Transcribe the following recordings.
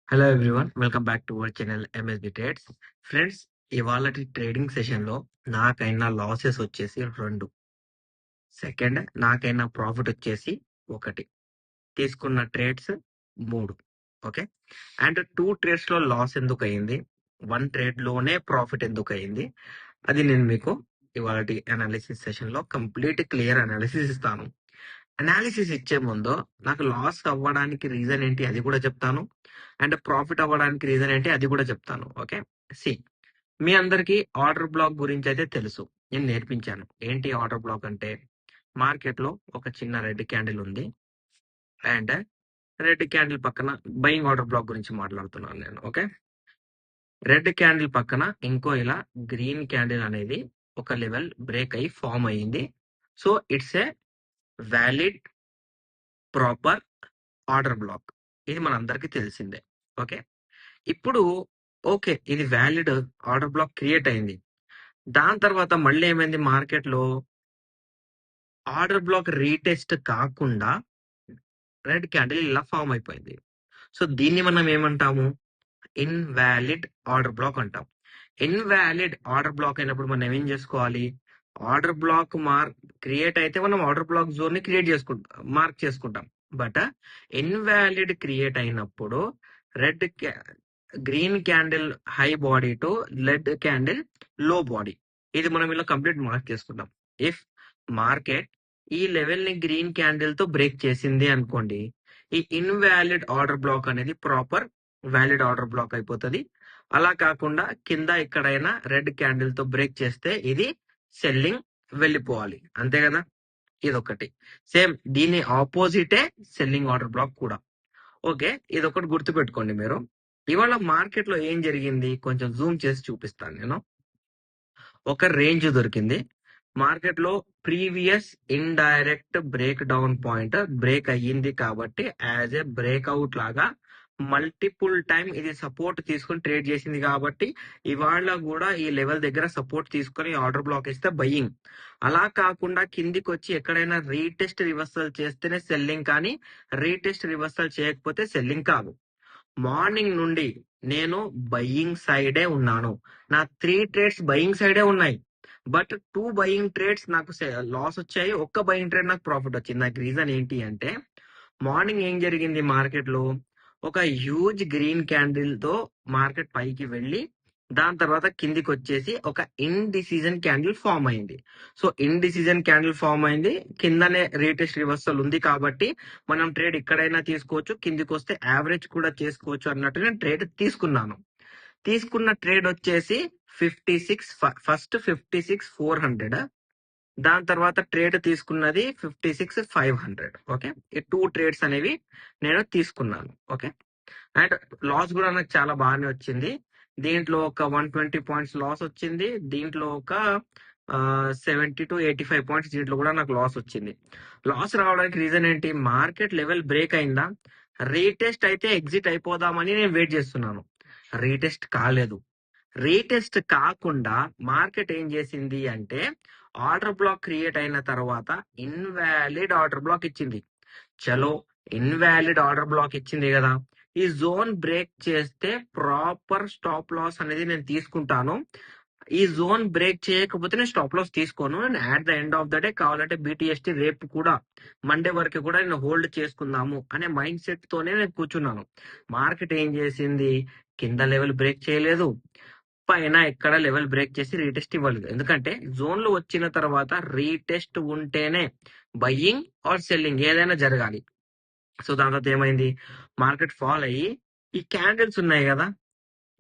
Hello everyone, welcome back to our channel MSB trades. Friends, ఇవాళ trading session లో నాకైనా losses వచ్చేసి 2, second నాకైనా ప్రాఫిట్ వచ్చేసి 1, తీసుకున్న ట్రేడ్స్ 3. ఓకే, అండ్ 2 ట్రేడ్స్ లో లాస్ ఎందుకు అయింది, 1 ట్రేడ్ లోనే ప్రాఫిట్ ఎందుకు అయింది, అది నేను మీకు ఇవాళ అనాలిసిస్ సెషన్ లో కంప్లీట్ క్లియర్ అనాలిసిస్ ఇస్తాను. అనాలిసిస్ ఇచ్చే ముందు నాకు లాస్ అవ్వడానికి రీజన్ ఏంటి అది కూడా చెప్తాను, అండ్ ప్రాఫిట్ అవ్వడానికి రీజన్ ఏంటి అది కూడా చెప్తాను. ఓకే, సి, మీ అందరికి ఆర్డర్ బ్లాక్ గురించి అయితే తెలుసు, నేను నేర్పించాను. ఏంటి ఆర్డర్ బ్లాక్ అంటే, మార్కెట్ లో ఒక చిన్న రెడ్ క్యాండిల్ ఉంది, అండ్ రెడ్ క్యాండిల్ పక్కన బయింగ్ ఆర్డర్ బ్లాక్ గురించి మాట్లాడుతున్నాను నేను. ఓకే, రెడ్ క్యాండిల్ పక్కన ఇంకో ఇలా గ్రీన్ క్యాండిల్ అనేది ఒక లెవెల్ బ్రేక్ అయ్యి ఫామ్ అయ్యింది. So it's a valid proper order black, ఇది మనందరికీ తెలిసిందే. ఓకే, ఇప్పుడు ఓకే, ఇది వ్యాలిడ్ ఆర్డర్ బ్లాక్ క్రియేట్ అయింది. దాని తర్వాత మళ్ళీ ఏమైంది, మార్కెట్ లో ఆర్డర్ బ్లాక్ రీటెస్ట్ కాకుండా రెడ్ క్యాండిల్ ఇలా ఫామ్ అయిపోయింది. సో దీన్ని మనం ఏమంటాము, ఇన్వాలిడ్ ఆర్డర్ బ్లాక్ అంటాం. ఇన్వాలిడ్ ఆర్డర్ బ్లాక్ అయినప్పుడు మనం ఏం చేసుకోవాలి, ఆర్డర్ బ్లాక్ క్రియేట్ అయితే మనం ఆర్డర్ బ్లాక్ జోన్ ని క్రియేట్ చేసుకుంటాం, మార్క్ చేసుకుంటాం. బట్ ఇన్వాలిడ్ క్రియేట్ అయినప్పుడు red green candle high body to red candle లో బాడీ, ఇది మనం ఇలా కంప్లీట్ మార్క్ చేసుకుంటాం. ఇఫ్ మార్కెట్ ఈ లెవెల్ ని గ్రీన్ క్యాండిల్ తో బ్రేక్ చేసింది అనుకోండి, ఈ ఇన్వాలిడ్ ఆర్డర్ బ్లాక్ అనేది ప్రాపర్ వ్యాలిడ్ ఆర్డర్ బ్లాక్ అయిపోతుంది. అలా కాకుండా కింద ఎక్కడైనా రెడ్ క్యాండిల్ తో బ్రేక్ చేస్తే ఇది సెల్లింగ్ వెళ్ళిపోవాలి, అంతే కదా. ఇదొకటి. సేమ్ దీని ఆపోజిటే సెల్లింగ్ ఆర్డర్ బ్లాక్ కూడా. ఓకే, ఇదొకటి గుర్తుపెట్టుకోండి మీరు. ఇవాళ మార్కెట్ లో ఏం జరిగింది కొంచెం జూమ్ చేసి చూపిస్తాను నేను. ఒక రేంజ్ దొరికింది మార్కెట్ లో, previous indirect break down point break అయ్యింది కాబట్టి యాజ్ ఏ బ్రేక్అవుట్ లాగా మల్టిపుల్ టైం ఇది సపోర్ట్ తీసుకొని ట్రేడ్ చేసింది కాబట్టి ఇవాళ కూడా ఈ లెవెల్ దగ్గర సపోర్ట్ తీసుకొని ఆర్డర్ బ్లాక్ ఇస్తే బయ్యింగ్. అలా కాకుండా కిందికి వచ్చి ఎక్కడైనా రీటెస్ట్ రివర్సల్ చేస్తేనే సెల్లింగ్, కానీ రీటెస్ట్ రివర్సల్ చేయకపోతే సెల్లింగ్ కాదు. మార్నింగ్ నుండి నేను బయ్యింగ్ సైడే ఉన్నాను, నా 3 ట్రేడ్స్ బయ్యింగ్ సైడే ఉన్నాయి. బట్ 2 బయింగ్ ట్రేడ్స్ నాకు లాస్ వచ్చాయి, ఒక్క బయింగ్ ట్రేడ్ నాకు ప్రాఫిట్ వచ్చింది. నాకు రీజన్ ఏంటి అంటే, మార్నింగ్ ఏం జరిగింది మార్కెట్ లో, ఒక హ్యూజ్ గ్రీన్ క్యాండిల్ తో మార్కెట్ పైకి వెళ్ళి దాని తర్వాత కిందికి వచ్చేసి ఒక ఇండిసిజన్ క్యాండిల్ ఫామ్ అయింది. సో ఇండిసిజన్ క్యాండిల్ ఫామ్ అయింది, కిందనే రీటెస్ట్ రివర్సల్ ఉంది కాబట్టి మనం ట్రేడ్ ఇక్కడైనా తీసుకోవచ్చు, కిందికి వస్తే యావరేజ్ కూడా చేసుకోవచ్చు అన్నట్టు నేను ట్రేడ్ తీసుకున్నాను. తీసుకున్న ట్రేడ్ వచ్చేసి 56, ఫస్ట్ 56,400, దాని తర్వాత ట్రేడ్ తీసుకున్నది 56,500. ఓకే, ఈ 2 ట్రేడ్స్ అనేవి నేను తీసుకున్నాను. ఓకే, అండ్ లాస్ కూడా నాకు చాలా బాగానే వచ్చింది. దీంట్లో ఒక 120 పాయింట్స్ లాస్ వచ్చింది, దీంట్లో ఒక 70 to 85 పాయింట్స్ దీంట్లో కూడా నాకు లాస్ వచ్చింది. లాస్ రావడానికి రీజన్ ఏంటి, మార్కెట్ లెవెల్ బ్రేక్ అయిందా, రీటెస్ట్ అయితే ఎగ్జిట్ అయిపోదామని నేను వెయిట్ చేస్తున్నాను. రీటెస్ట్ కాలేదు. రీటెస్ట్ కాకుండా మార్కెట్ ఏం చేసింది అంటే, ఆర్డర్ బ్లాక్ క్రియేట్ అయిన తర్వాత ఇన్వాలిడ్ ఆర్డర్ బ్లాక్ ఇచ్చింది. చలో, ఇన్వాలిడ్ ఆర్డర్ బ్లాక్ ఇచ్చింది కదా, ఈ జోన్ బ్రేక్ చేస్తే ప్రాపర్ స్టాప్ లాస్ అనేది నేను తీసుకుంటాను. ఈ జోన్ బ్రేక్ చేయకపోతే నేను స్టాప్ లాస్ తీసుకోను. నేను at the end of the day కావాలంటే BTST రేపు కూడా మండే వరకు కూడా నేను హోల్డ్ చేసుకుందాము అనే మైండ్ సెట్ తోనే నేను కూర్చున్నాను. మార్కెట్ ఏం చేసింది, కింద లెవెల్ బ్రేక్ చేయలేదు, పైన ఎక్కడ లెవెల్ బ్రేక్ చేసి రీటెస్ట్ ఇవ్వలేదు. ఎందుకంటే జోన్ లో వచ్చిన తర్వాత రీటెస్ట్ ఉంటేనే బయ్యింగ్ ఆర్ సెల్లింగ్ ఏదైనా జరగాలి. సో దాని తర్వాత ఏమైంది, మార్కెట్ ఫాల్ అయ్యి ఈ క్యాండిల్స్ ఉన్నాయి కదా,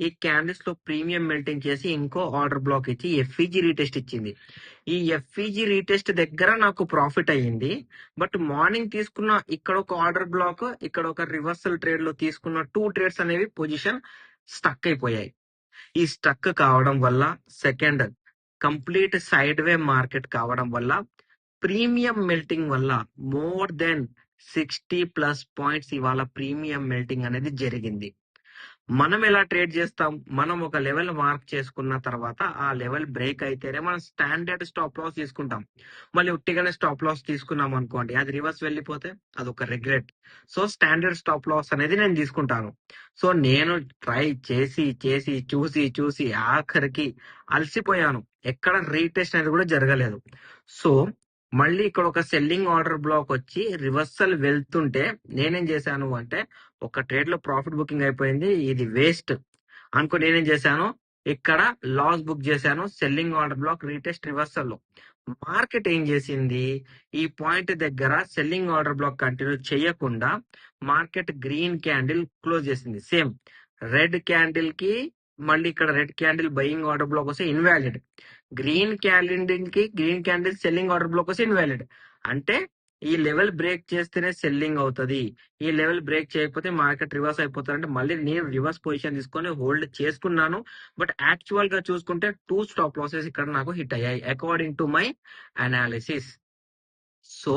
ఈ క్యాండిల్స్ లో ప్రీమియం మెల్టింగ్ చేసి ఇంకో ఆర్డర్ బ్లాక్ ఇచ్చి FEG రీటెస్ట్ ఇచ్చింది. ఈ FEG రీటెస్ట్ దగ్గర నాకు ప్రాఫిట్ అయ్యింది. బట్ మార్నింగ్ తీసుకున్న ఇక్కడ ఒక ఆర్డర్ బ్లాక్, ఇక్కడ ఒక రివర్సల్ ట్రేడ్ లో తీసుకున్న 2 ట్రేడ్స్ అనేవి పొజిషన్ స్టక్ అయిపోయాయి. ఈ స్టక్ కావడం వల్ల, సెకండ్ కంప్లీట్ సైడ్ వే మార్కెట్ కావడం వల్ల, ప్రీమియం మెల్టింగ్ వల్ల మోర్ దెన్ 60+ పాయింట్స్ ఇవాళ ప్రీమియం మెల్టింగ్ అనేది జరిగింది. మనం ఎలా ట్రేడ్ చేస్తాం? మనం ఒక లెవెల్ మార్క్ చేసుకున్న తర్వాత ఆ లెవెల్ బ్రేక్ అయితేనే మనం స్టాండర్డ్ స్టాప్ లాస్ తీసుకుంటాం. మళ్ళీ ఉట్టిగానే స్టాప్ లాస్ తీసుకున్నాం అనుకోండి, అది రివర్స్ వెళ్ళిపోతే అదొక regret. So standard stop loss అనేది నేను తీసుకుంటాను. సో నేను ట్రై చేసి చేసి చూసి చూసి ఆఖరికి అలసిపోయాను. ఎక్కడ రీటెస్ట్ అనేది కూడా జరగలేదు. సో మళ్ళీ ఇక్కడ ఒక సెల్లింగ్ ఆర్డర్ బ్లాక్ వచ్చి రివర్సల్ వెళ్తుంటే నేనేం చేశాను అంటే, ఒక ట్రేడ్ లో ప్రాఫిట్ బుకింగ్ అయిపోయింది, ఇది వేస్ట్ అనుకో, నేనేం చేశాను, ఇక్కడ లాస్ బుక్ చేశాను. Selling order block retest reversal లో మార్కెట్ ఏం చేసింది, ఈ పాయింట్ దగ్గర సెల్లింగ్ ఆర్డర్ బ్లాక్ కంటిన్యూ చేయకుండా మార్కెట్ గ్రీన్ క్యాండిల్ క్లోజ్ చేసింది. సేమ్ రెడ్ క్యాండిల్ కి మళ్ళీ ఇక్కడ red candle buying order block వస్తే invalid, green candle selling order block వస్తే ఇన్వాలిడ్. అంటే ఈ లెవెల్ బ్రేక్ చేస్తేనే సెల్లింగ్ అవుతుంది, ఈ లెవెల్ బ్రేక్ చేయకపోతే మార్కెట్ రివర్స్ అయిపోతుంది. అంటే మళ్ళీ నేను రివర్స్ పొజిషన్ తీసుకొని హోల్డ్ చేసుకున్నాను. బట్ యాక్చువల్ గా చూసుకుంటే 2 స్టాప్ లాసెస్ ఇక్కడ నాకు హిట్ అయ్యాయి according to my analysis. So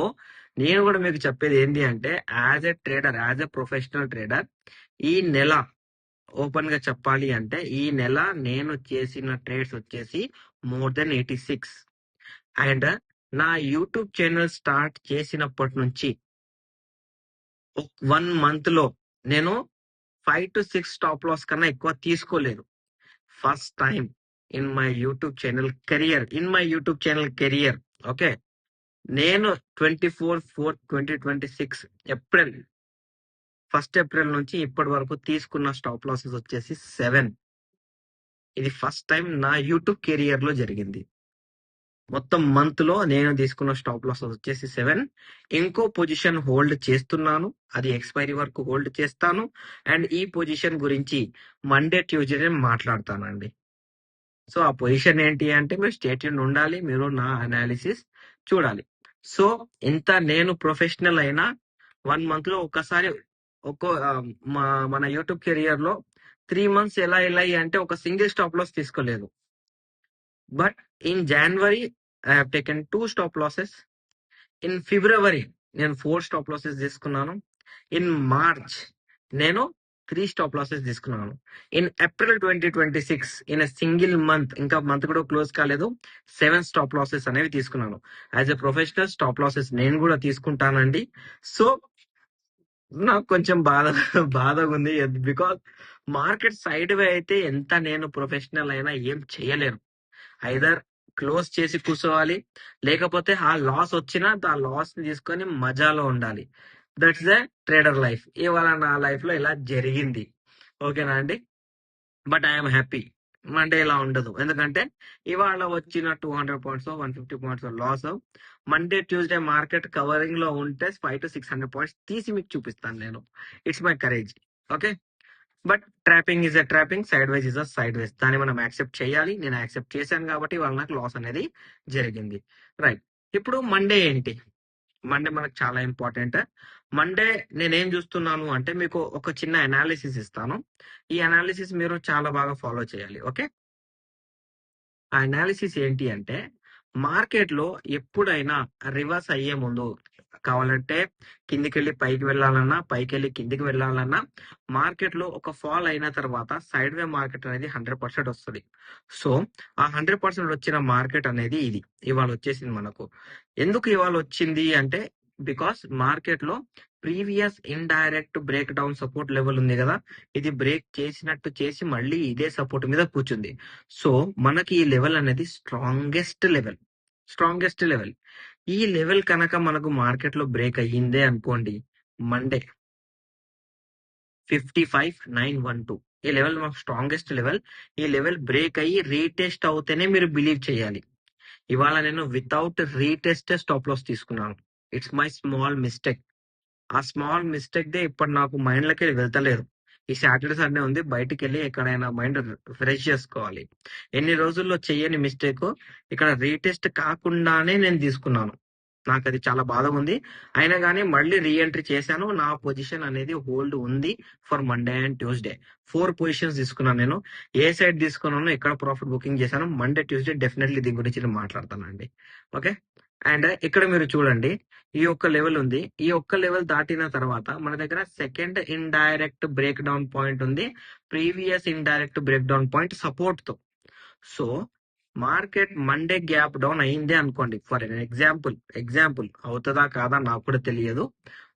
నేను కూడా మీకు చెప్పేది ఏంటి అంటే, as a trader, as a professional trader, ఈ నెల ఓపెన్ గా చెప్పాలి అంటే, ఈ నెల నేను చేసిన ట్రేడ్స్ వచ్చేసి మోర్ దెన్ 86. అండ్ నా యూట్యూబ్ ఛానల్ స్టార్ట్ చేసినప్పటి నుంచి 1 మంత్ లో నేను 5 to 6 స్టాప్ లాస్ కన్నా ఎక్కువ తీసుకోలేదు. First time in my YouTube channel career. Okay, నేను 24/4/2026 ఏప్రిల్ నుంచి ఇప్పటి వరకు తీసుకున్న స్టాప్ లాసెస్ వచ్చేసి 7. ఇది ఫస్ట్ టైం నా యూట్యూబ్ కెరియర్ లో జరిగింది. మొత్తం మంత్ లో నేను తీసుకున్న స్టాప్ లాస్ వచ్చేసి 7. ఇంకో పొజిషన్ హోల్డ్ చేస్తున్నాను, అది ఎక్స్పైరీ వరకు హోల్డ్ చేస్తాను. అండ్ ఈ పొజిషన్ గురించి మండే ట్యూస్డే మాట్లాడతానండి. సో ఆ పొజిషన్ ఏంటి అంటే, మీరు స్టేట్యూన్ ఉండాలి, మీరు నా అనాలిసిస్ చూడాలి. సో ఇంత నేను ప్రొఫెషనల్ అయినా 1 మంత్ లో ఒక్కసారి మన యూట్యూబ్ కెరియర్ లో 3 months ఎలా వెళ్ళాయి అంటే, ఒక సింగిల్ స్టాప్ లాస్ తీసుకోలేదు. But in January I have taken 2 stop losses. In February నేను 4 స్టాప్ లాసెస్ తీసుకున్నాను. ఇన్ మార్చ్ నేను 3 స్టాప్ లాసెస్ తీసుకున్నాను. In April 2026 in single month, ఇంకా మంత్ కూడా క్లోజ్ కాలేదు, 7 స్టాప్ లాసెస్ అనేవి తీసుకున్నాను. As a professional stop losses నేను కూడా తీసుకుంటానండి. సో నాకు కొంచెం బాధగా ఉంది, బికాస్ మార్కెట్ సైడ్ వే అయితే ఎంత నేను ప్రొఫెషనల్ అయినా ఏం చేయలేను. ఐదర్ క్లోజ్ చేసి కూర్చోవాలి, లేకపోతే ఆ లాస్ వచ్చినా ఆ లాస్ ని తీసుకొని మజాలో ఉండాలి. That's the trader life. ఇవాళ నా లైఫ్ లో ఇలా జరిగింది. ఓకేనా అండి? But I'm happy. మండే ఇలా ఉండదు, ఎందుకంటే ఇవాళ వచ్చిన 200 points 150 points loss, Monday Tuesday market covering లో ఉంటే 500 to 600 పాయింట్స్ తీసి మీకు చూపిస్తాను నేను. It's my courage. Okay, but trapping is a trapping, side wise is a side wise. దాన్ని మనం యాక్సెప్ట్ చేయాలి. నేను యాక్సెప్ట్ చేశాను కాబట్టి వాళ్ళ నాకు లాస్ అనేది జరిగింది. రైట్, ఇప్పుడు మండే ఏంటి? మండే మనకు చాలా ఇంపార్టెంట్. మండే నేనేం చూస్తున్నాను అంటే, మీకు ఒక చిన్న అనాలిసిస్ ఇస్తాను. ఈ అనాలిసిస్ మీరు చాలా బాగా ఫాలో చేయాలి. ఓకే, ఆ అనాలిసిస్ ఏంటి అంటే, మార్కెట్ లో ఎప్పుడైనా రివర్స్ అయ్యే ముందు, కావాలంటే కిందికి వెళ్ళి పైకి వెళ్ళాలన్నా, పైకి వెళ్ళి కిందికి వెళ్ళాలన్నా, మార్కెట్ లో ఒక ఫాల్ అయిన తర్వాత సైడ్ వే మార్కెట్ అనేది 100% వస్తుంది. సో ఆ 100% వచ్చిన మార్కెట్ అనేది ఇది ఇవాళ వచ్చేసింది మనకు. ఎందుకు ఇవాళ వచ్చింది అంటే, బికాస్ మార్కెట్ లో previous indirect break down support level ఉంది కదా, ఇది బ్రేక్ చేసినట్టు చేసి మళ్ళీ ఇదే సపోర్ట్ మీద కూర్చుంది. సో మనకి ఈ లెవెల్ అనేది స్ట్రాంగెస్ట్ లెవెల్. ఈ లెవెల్ కనుక మనకు మార్కెట్ లో బ్రేక్ అయ్యిందే అనుకోండి, మండే 55,912 ఈ లెవెల్ మనకు స్ట్రాంగెస్ట్ లెవెల్. ఈ లెవెల్ బ్రేక్ అయ్యి రీటెస్ట్ అవుతేనే మీరు బిలీవ్ చేయాలి. ఇవాళ నేను వితౌట్ రీటెస్ట్ స్టాప్ లాస్ తీసుకున్నాను. It's my small mistake. ఆ స్మాల్ మిస్టేక్ దే ఇప్పుడు నాకు మైండ్ లోకి వెళ్తలేదు. ఈ సాటర్డే సండే ఉంది, బయటికి వెళ్ళి ఎక్కడైనా మైండ్ ఫ్రెష్ చేసుకోవాలి. ఎన్ని రోజుల్లో చెయ్యని మిస్టేక్ ఇక్కడ రీటెస్ట్ కాకుండానే నేను తీసుకున్నాను. నాకు అది చాలా బాధగా ఉంది. అయినా కానీ మళ్ళీ రీఎంట్రీ చేశాను. నా పొజిషన్ అనేది హోల్డ్ ఉంది for Monday and Tuesday. 4 positions తీసుకున్నాను నేను. ఏ సైడ్ తీసుకున్నాను, ఎక్కడ ప్రాఫిట్ బుకింగ్ చేశాను, మండే ట్యూస్డే డెఫినెట్లీ దీని గురించి నేను మాట్లాడతానండి. ఓకే, అండ్ ఇక్కడ మీరు చూడండి, ఈ ఒక్క లెవెల్ ఉంది. ఈ ఒక్క లెవెల్ దాటిన తర్వాత మన దగ్గర second indirect break down point ఉంది, previous indirect break down point support తో. So market Monday gap down అయిందే అనుకోండి, ఫర్ ఎగ్జాంపుల్ అవుతుందా కాదా నాకు కూడా తెలియదు,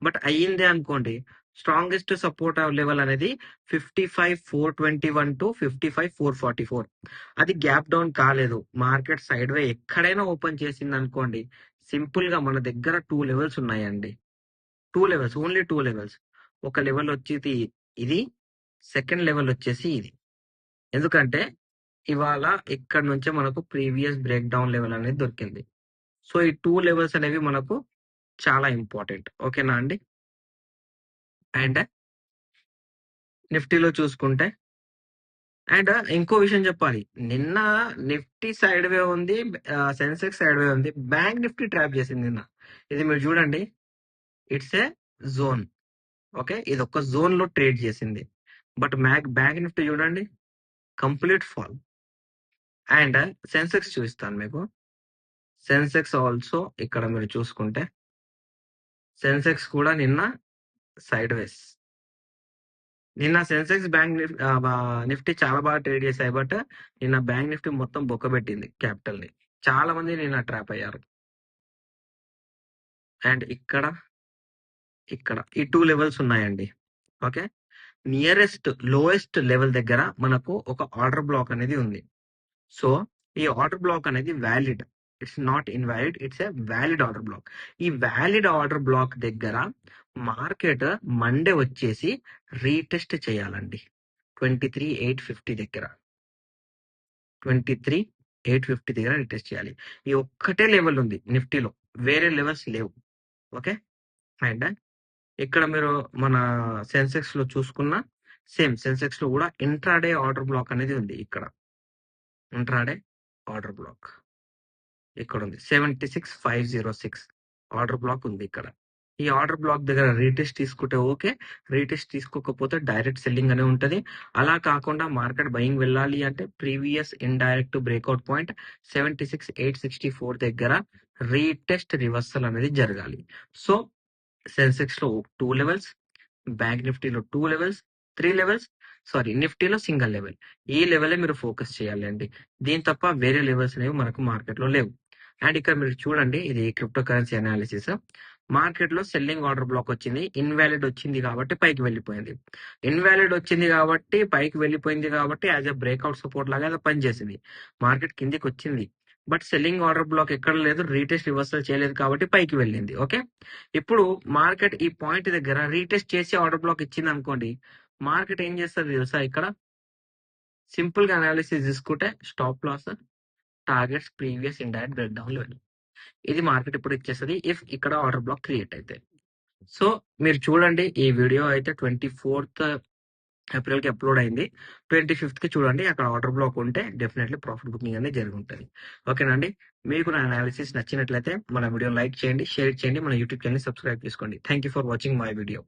బట్ అయ్యిందే అనుకోండి. స్ట్రాంగెస్ట్ సపోర్ట్ లెవెల్ అనేది 55,421 టు 55,444. అది గ్యాప్ డౌన్ కాలేదు, మార్కెట్ సైడ్ వే ఎక్కడైనా ఓపెన్ చేసింది అనుకోండి, సింపుల్ గా మన దగ్గర 2 లెవెల్స్ ఉన్నాయండి. 2 లెవెల్స్, ఓన్లీ 2 లెవెల్స్. ఒక లెవెల్ వచ్చేది ఇది, సెకండ్ లెవెల్ వచ్చేసి ఇది. ఎందుకంటే ఇవాళ ఇక్కడ నుంచే మనకు ప్రీవియస్ బ్రేక్ డౌన్ లెవెల్ అనేది దొరికింది. సో ఈ 2 లెవెల్స్ అనేవి మనకు చాలా ఇంపార్టెంట్. ఓకేనా అండి? అండ్ నిఫ్టీలో చూసుకుంటే, అండ్ ఇంకో విషయం చెప్పాలి, నిన్న నిఫ్టీ సైడ్ వే ఉంది, సెన్సెక్స్ సైడ్ వే ఉంది, బ్యాంక్ నిఫ్టీ ట్రాప్ చేసింది నిన్న. ఇది మీరు చూడండి, ఇట్స్ ఏ జోన్. ఓకే, ఇది ఒక జోన్ లో ట్రేడ్ చేసింది. బట్ బ్యాంక్ నిఫ్టీ చూడండి, కంప్లీట్ ఫాల్. అండ్ సెన్సెక్స్ చూపిస్తాను మీకు. సెన్సెక్స్ ఆల్సో ఇక్కడ మీరు చూసుకుంటే, సెన్సెక్స్ కూడా నిన్న సైడ్ వేస్. నిన్న సెన్సెక్స్ బ్యాంక్ నిఫ్టీ చాలా బాగా ట్రేడ్ చేశాయి, బట్ నిన్న బ్యాంక్ నిఫ్టీ మొత్తం బొక్కబెట్టింది క్యాపిటల్ ని. చాలా మంది నిన్న ట్రాప్ అయ్యారు. అండ్ ఇక్కడ ఈ 2 లెవెల్స్ ఉన్నాయండి. ఓకే, నియరెస్ట్ లోయెస్ట్ లెవెల్ దగ్గర మనకు ఒక ఆర్డర్ బ్లాక్ అనేది ఉంది. సో ఈ ఆర్డర్ బ్లాక్ అనేది valid, it's not invalid, it's a valid order black. ఈ వ్యాలిడ్ ఆర్డర్ బ్లాక్ దగ్గర మార్కెట్ మండే వచ్చేసి రీటెస్ట్ చేయాలండి 23,850 దగ్గర. 23,850 దగ్గర రీటెస్ట్ చేయాలి. ఈ ఒక్కటే లెవెల్ ఉంది నిఫ్టీలో, వేరే లెవెల్స్ లేవు. ఓకే, అండ్ ఇక్కడ మీరు మన సెన్సెక్స్ లో చూసుకున్న సేమ్, సెన్సెక్స్ లో కూడా ఇంట్రాడే ఆర్డర్ బ్లాక్ అనేది ఉంది. ఇక్కడ ఇంట్రాడే ఆర్డర్ బ్లాక్ ఇక్కడ ఉంది, 76,506 ఆర్డర్ బ్లాక్ ఉంది ఇక్కడ. ఈ ఆర్డర్ బ్లాక్ దగ్గర రీటెస్ట్ తీసుకుంటే ఓకే, రీటెస్ట్ తీసుకోకపోతే డైరెక్ట్ సెల్లింగ్ అనే ఉంటది. అలా కాకుండా మార్కెట్ బయింగ్ వెళ్ళాలి అంటే ప్రీవియస్ ఇండైరెక్ట్ బ్రేక్అవుట్ పాయింట్ 76,864 దగ్గర రీటెస్ట్ రివర్సల్ అనేది జరగాలి. సో సెన్సెక్స్ లో 2 లెవెల్స్, బ్యాంక్ నిఫ్టీలో 2 లెవెల్స్, 3 లెవెల్స్, సారీ నిఫ్టీలో సింగిల్ లెవెల్. ఈ లెవెలే మీరు ఫోకస్ చేయాలి అండి. దీని తప్ప వేరే లెవెల్స్ అనేవి మనకు మార్కెట్ లో లేవు. అండ్ ఇక్కడ మీరు చూడండి, ఇది క్రిప్టో కరెన్సీ అనాలిసిస్. మార్కెట్ లో సెల్లింగ్ ఆర్డర్ బ్లాక్ వచ్చింది, ఇన్వాలిడ్ వచ్చింది కాబట్టి పైకి వెళ్ళిపోయింది. ఇన్వాలిడ్ వచ్చింది కాబట్టి పైకి వెళ్ళిపోయింది కాబట్టి యాజ్ ఎ బ్రేక్అవుట్ సపోర్ట్ లాగా అది పనిచేసింది. మార్కెట్ కిందికి వచ్చింది, బట్ సెల్లింగ్ ఆర్డర్ బ్లాక్ ఎక్కడ లేదు, రీటెస్ట్ రివర్సల్ చేయలేదు కాబట్టి పైకి వెళ్ళింది. ఓకే, ఇప్పుడు మార్కెట్ ఈ పాయింట్ దగ్గర రీటెస్ట్ చేసి ఆర్డర్ బ్లాక్ ఇచ్చింది అనుకోండి, మార్కెట్ ఏం చేస్తుంది తెలుసా? ఇక్కడ సింపుల్ గా అనాలిసిస్ తీసుకుంటే stop loss, targets, previous indirect break down level, ఇది మార్కెట్ ఇప్పుడు ఇచ్చేస్తుంది ఇఫ్ ఇక్కడ ఆర్డర్ బ్లాక్ క్రియేట్ అయితే. సో మీరు చూడండి, ఈ వీడియో అయితే 24th ఏప్రిల్ కి అప్లోడ్ అయింది. 25th కి చూడండి, అక్కడ ఆర్డర్ బ్లాక్ ఉంటే డెఫినెట్లీ ప్రాఫిట్ బుకింగ్ అనేది జరిగి ఉంటుంది. ఓకేనండి, మీకు నా అనాలిసిస్ నచ్చినట్లయితే మన వీడియో లైక్ చేయండి, షేర్ చేయండి, మన యూట్యూబ్ ఛానల్ సబ్స్క్రైబ్ చేసుకోండి. Thank you for watching my video.